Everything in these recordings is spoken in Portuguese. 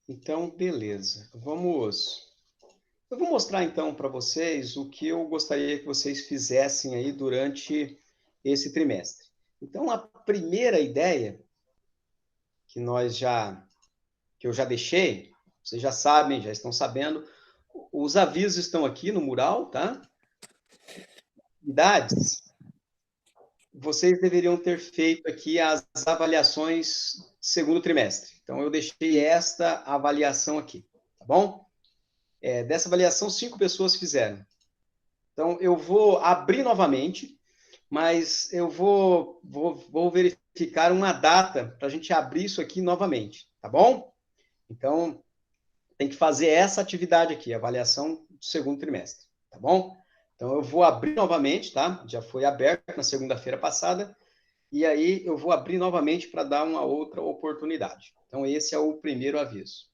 Então, beleza. Eu vou mostrar então para vocês o que eu gostaria que vocês fizessem aí durante esse trimestre. Então, a primeira ideia que que eu já deixei, vocês já sabem, já estão sabendo, os avisos estão aqui no mural, tá? Idades, vocês deveriam ter feito aqui as avaliações segundo trimestre. Então, eu deixei esta avaliação aqui, tá bom? Dessa avaliação, 5 pessoas fizeram. Então, eu vou abrir novamente, mas eu vou verificar uma data para a gente abrir isso aqui novamente, tá bom? Então, tem que fazer essa atividade aqui, avaliação do segundo trimestre, tá bom? Então, eu vou abrir novamente, tá? Já foi aberto na segunda-feira passada, e aí eu vou abrir novamente para dar uma outra oportunidade. Então, esse é o primeiro aviso.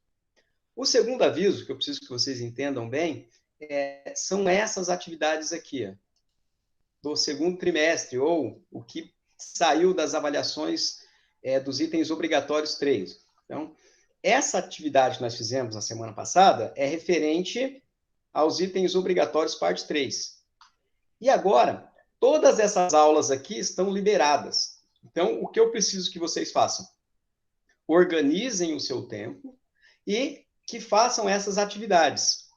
O segundo aviso, que eu preciso que vocês entendam bem, são essas atividades aqui, ó, do segundo trimestre, ou o que saiu das avaliações dos itens obrigatórios 3. Então, essa atividade que nós fizemos na semana passada é referente aos itens obrigatórios parte 3. E agora, todas essas aulas aqui estão liberadas. Então, o que eu preciso que vocês façam? Organizem o seu tempo e que façam essas atividades.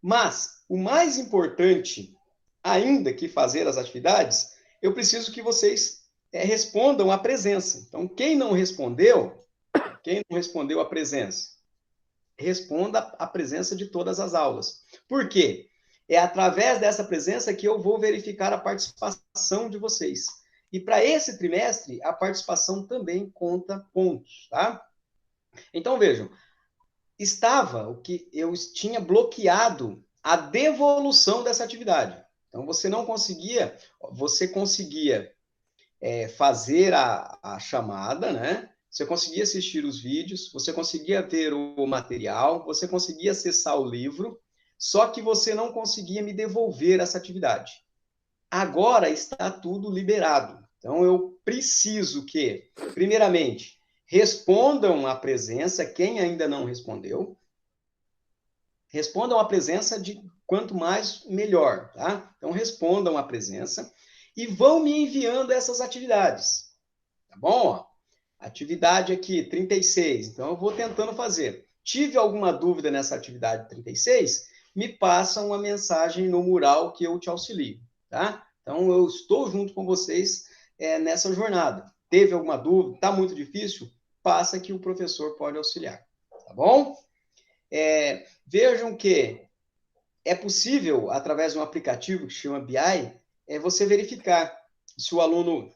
Mas o mais importante, ainda que fazer as atividades, eu preciso que vocês respondam a presença. Então, quem não respondeu a presença, responda a presença de todas as aulas. Por quê? É através dessa presença que eu vou verificar a participação de vocês. E para esse trimestre, a participação também conta pontos, tá? Então, vejam, estava o que eu tinha bloqueado a devolução dessa atividade. Então, você conseguia fazer a chamada, né? Você conseguia assistir os vídeos, você conseguia ver o material, você conseguia acessar o livro, só que você não conseguia me devolver essa atividade. Agora está tudo liberado. Então, eu preciso que, primeiramente, respondam a presença, quem ainda não respondeu, respondam a presença de quanto mais, melhor, tá? Então, respondam a presença e vão me enviando essas atividades, tá bom? Atividade aqui, 36. Então, eu vou tentando fazer. Tive alguma dúvida nessa atividade 36? Me passa uma mensagem no mural que eu te auxilio, tá? Então, eu estou junto com vocês nessa jornada. Teve alguma dúvida? Está muito difícil? Passa que o professor pode auxiliar, tá bom? Vejam que é possível, através de um aplicativo que chama BI, você verificar se o aluno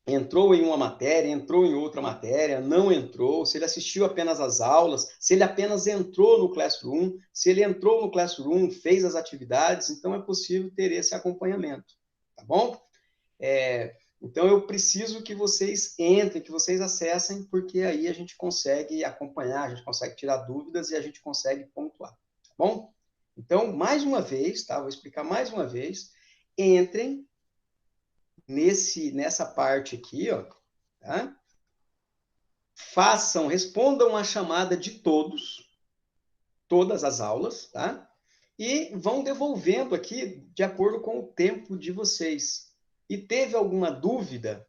entrou em uma matéria, entrou em outra matéria, não entrou, se ele assistiu apenas às aulas, se ele apenas entrou no Classroom, se ele entrou no Classroom, fez as atividades, então é possível ter esse acompanhamento, tá bom? Então eu preciso que vocês entrem, que vocês acessem, porque aí a gente consegue acompanhar, a gente consegue tirar dúvidas e a gente consegue pontuar, tá bom? Então, mais uma vez, tá? Vou explicar mais uma vez. Entrem nessa parte aqui, ó, tá? Respondam a chamada de todas as aulas, tá? E vão devolvendo aqui de acordo com o tempo de vocês. E teve alguma dúvida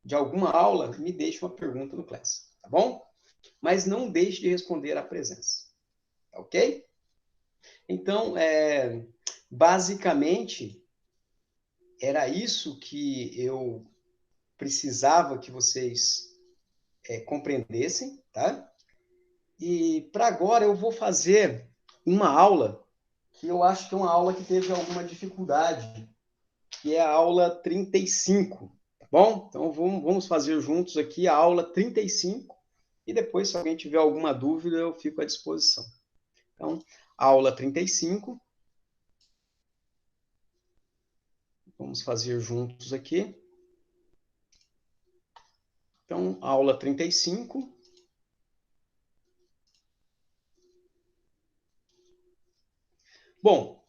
de alguma aula, me deixe uma pergunta no Class, tá bom? Mas não deixe de responder à presença, tá ok? Então, basicamente, era isso que eu precisava que vocês compreendessem, tá? E para agora eu vou fazer uma aula que eu acho que é uma aula que teve alguma dificuldade, que é a aula 35, tá bom? Então vamos fazer juntos aqui a aula 35 e depois, se alguém tiver alguma dúvida, eu fico à disposição. Então, aula 35, vamos fazer juntos aqui. Então, aula 35. Bom,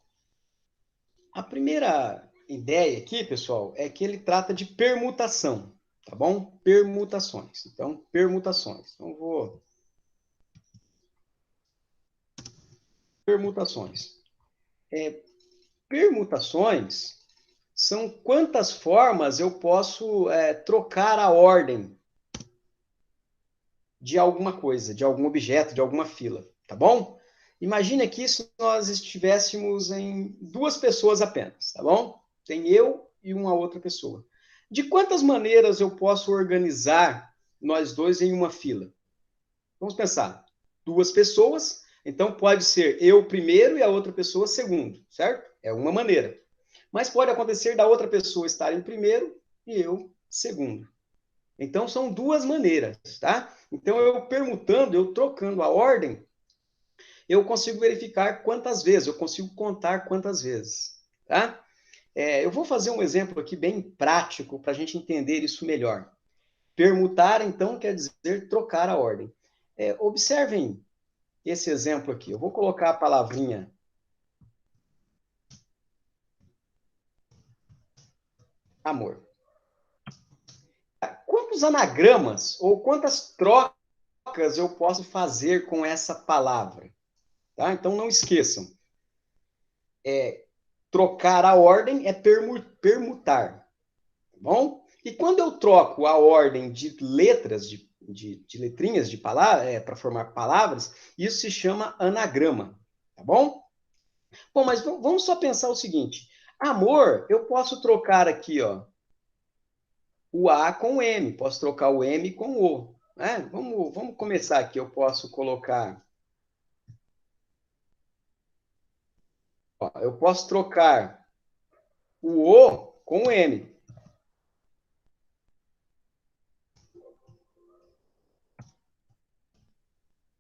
a primeira ideia aqui, pessoal, é que ele trata de permutação, tá bom? Permutações. Então, permutações. Então, vou permutações. Permutações são quantas formas eu posso trocar a ordem de alguma coisa, de algum objeto, de alguma fila, tá bom? Imagine aqui se nós estivéssemos em duas pessoas apenas, tá bom? Tem eu e uma outra pessoa. De quantas maneiras eu posso organizar nós dois em uma fila? Vamos pensar. Duas pessoas, então pode ser eu primeiro e a outra pessoa segundo, certo? É uma maneira. Mas pode acontecer da outra pessoa estar em primeiro e eu segundo. Então são duas maneiras, tá? Então eu permutando, eu trocando a ordem, eu consigo verificar quantas vezes, eu consigo contar quantas vezes, tá? Eu vou fazer um exemplo aqui bem prático para a gente entender isso melhor. Permutar, então, quer dizer trocar a ordem. Observem esse exemplo aqui. Eu vou colocar a palavrinha amor. Quantos anagramas ou quantas trocas eu posso fazer com essa palavra? Tá? Então, não esqueçam. Trocar a ordem é permutar. Tá bom? E quando eu troco a ordem de letras, de letrinhas de palavra, para formar palavras, isso se chama anagrama. Tá bom? Bom, mas vamos só pensar o seguinte. Amor, eu posso trocar aqui, ó, o A com o M. Posso trocar o M com o O. Né? Vamos começar aqui. Eu posso colocar... Ó, eu posso trocar o O com o M.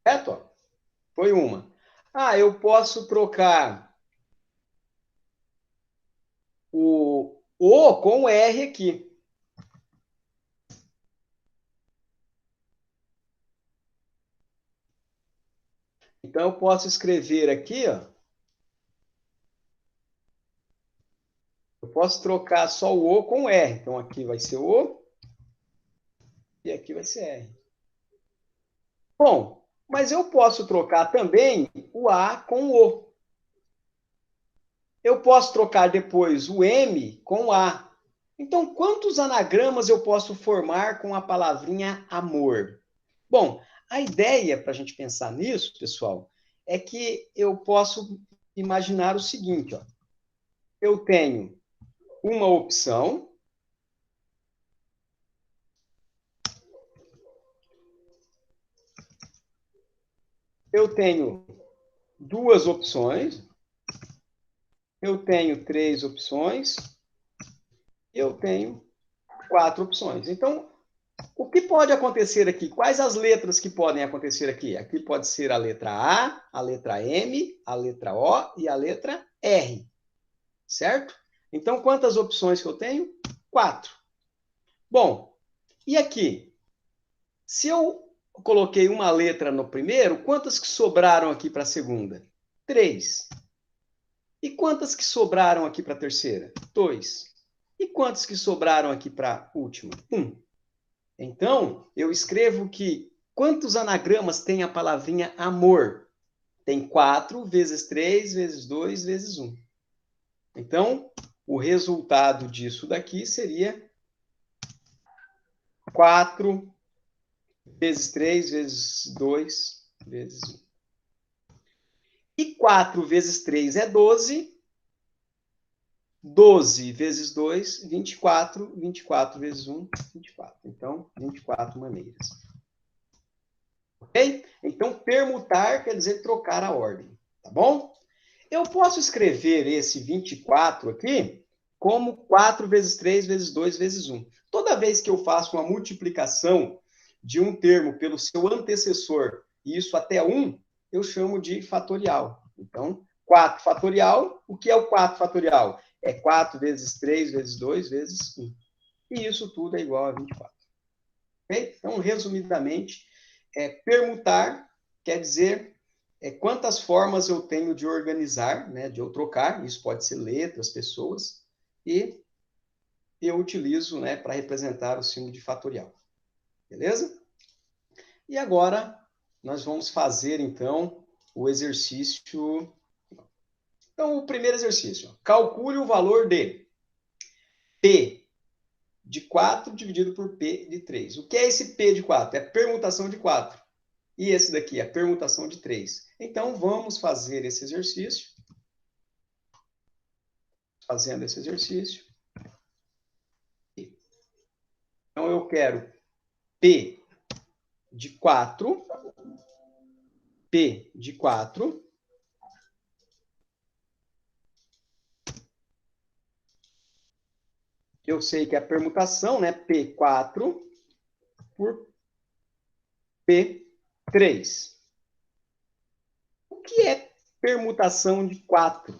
Certo? Ó, foi uma. Ah, eu posso trocar o O com o R aqui. Então, eu posso escrever aqui, ó. Eu posso trocar só o O com o R. Então, aqui vai ser O e aqui vai ser R. Bom, mas eu posso trocar também o A com o O. Eu posso trocar depois o M com o A. Então, quantos anagramas eu posso formar com a palavrinha amor? Bom, a ideia para a gente pensar nisso, pessoal, é que eu posso imaginar o seguinte, ó. Eu tenho uma opção, eu tenho duas opções, eu tenho três opções, eu tenho quatro opções. Então, o que pode acontecer aqui? Quais as letras que podem acontecer aqui? Aqui pode ser a letra a letra M, a letra O e a letra R, certo? Então, quantas opções que eu tenho? Quatro. Bom, e aqui? Se eu coloquei uma letra no primeiro, quantas que sobraram aqui para a segunda? Três. E quantas que sobraram aqui para a terceira? Dois. E quantas que sobraram aqui para a última? Um. Então, eu escrevo que quantos anagramas tem a palavrinha amor? Tem 4 vezes 3 vezes 2 vezes 1. Então, o resultado disso daqui seria 4 vezes 3 vezes 2 vezes 1. E 4 vezes 3 é 12. 12 vezes 2, 24. 24 vezes 1, 24. Então, 24 maneiras. Ok? Então, permutar quer dizer trocar a ordem. Tá bom? Eu posso escrever esse 24 aqui como 4 vezes 3 vezes 2 vezes 1. Toda vez que eu faço uma multiplicação de um termo pelo seu antecessor, e isso até 1, eu chamo de fatorial. Então, 4 fatorial, o que é o 4 fatorial? É 4 vezes 3 vezes 2 vezes 1. E isso tudo é igual a 24. Okay? Então, resumidamente, permutar quer dizer quantas formas eu tenho de organizar, né, de eu trocar, isso pode ser letras, pessoas, e eu utilizo, né, para representar o símbolo de fatorial. Beleza? E agora nós vamos fazer, então, o exercício Então, o primeiro exercício. Calcule o valor de P de 4 dividido por P de 3. O que é esse P de 4? É permutação de 4. E esse daqui é permutação de 3. Então, vamos fazer esse exercício. Fazendo esse exercício. Então, eu quero P de 4. P de 4. Eu sei que é a permutação, né? P4 por P3. O que é permutação de 4?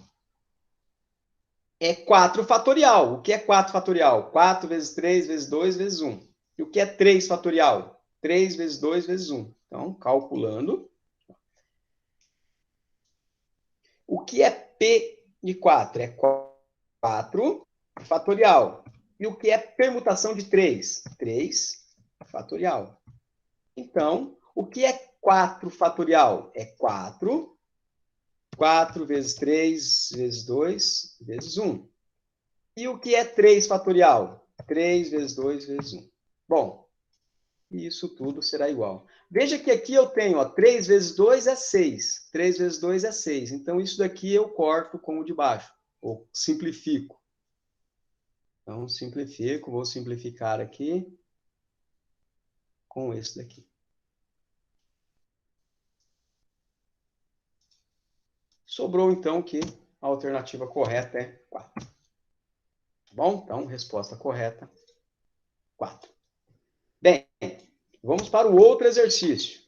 É 4 fatorial. O que é 4 fatorial? 4 vezes 3 vezes 2 vezes 1. E o que é 3 fatorial? 3 vezes 2 vezes 1. Então, calculando. O que é P de 4? É 4 fatorial. E o que é permutação de 3? 3 fatorial. Então, o que é 4 fatorial? É 4. 4 vezes 3 vezes 2 vezes 1. E o que é 3 fatorial? 3 vezes 2 vezes 1. Bom, isso tudo será igual. Veja que aqui eu tenho, ó, 3 vezes 2 é 6. 3 vezes 2 é 6. Então, isso daqui eu corto com o de baixo. Ou simplifico. Então, simplifico. Vou simplificar aqui com esse daqui. Sobrou, então, que a alternativa correta é 4. Bom, então, resposta correta, 4. Bem, vamos para o outro exercício.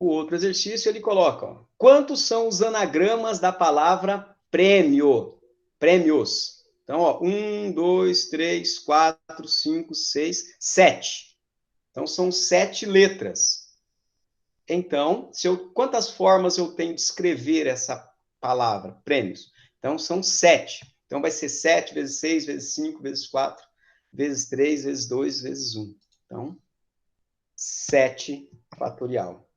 O outro exercício, ele coloca, ó, quantos são os anagramas da palavra prêmio? Prêmios. Então, ó, 1, 2, 3, 4, 5, 6, 7. Então, são 7 letras. Então, quantas formas eu tenho de escrever essa palavra, prêmios? Então, são 7. Então, vai ser 7 vezes 6, vezes 5, vezes 4, vezes 3, vezes 2, vezes 1. Então, 7 fatorial.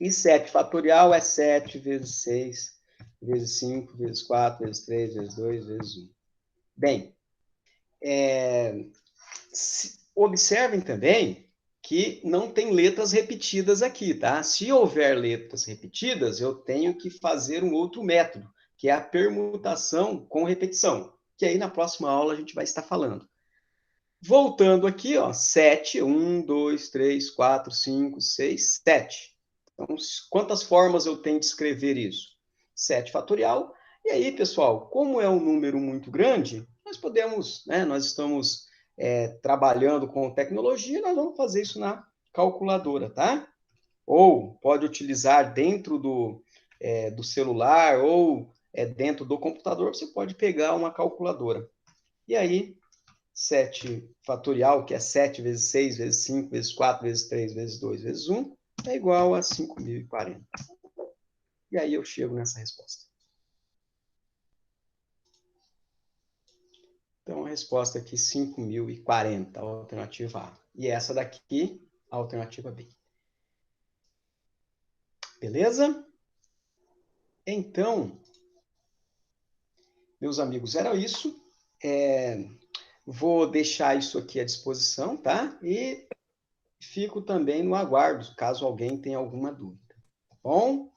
E 7 fatorial é 7 vezes 6, vezes 5, vezes 4, vezes 3, vezes 2, vezes 1. Bem, observem também que não tem letras repetidas aqui, tá? Se houver letras repetidas, eu tenho que fazer um outro método, que é a permutação com repetição, que aí na próxima aula a gente vai estar falando. Voltando aqui, ó, 7, 1, 2, 3, 4, 5, 6, 7. Então, quantas formas eu tenho de escrever isso? 7 fatorial. E aí, pessoal, como é um número muito grande, nós podemos, né, nós estamos trabalhando com tecnologia, nós vamos fazer isso na calculadora, tá? Ou pode utilizar dentro do celular ou dentro do computador, você pode pegar uma calculadora. E aí, 7 fatorial, que é 7 vezes 6, vezes 5, vezes 4, vezes 3, vezes 2, vezes 1, é igual a 5.040. E aí eu chego nessa resposta. Então, a resposta aqui, 5.040, a alternativa A. E essa daqui, a alternativa B. Beleza? Então, meus amigos, era isso. Vou deixar isso aqui à disposição, tá? E fico também no aguardo, caso alguém tenha alguma dúvida. Tá bom?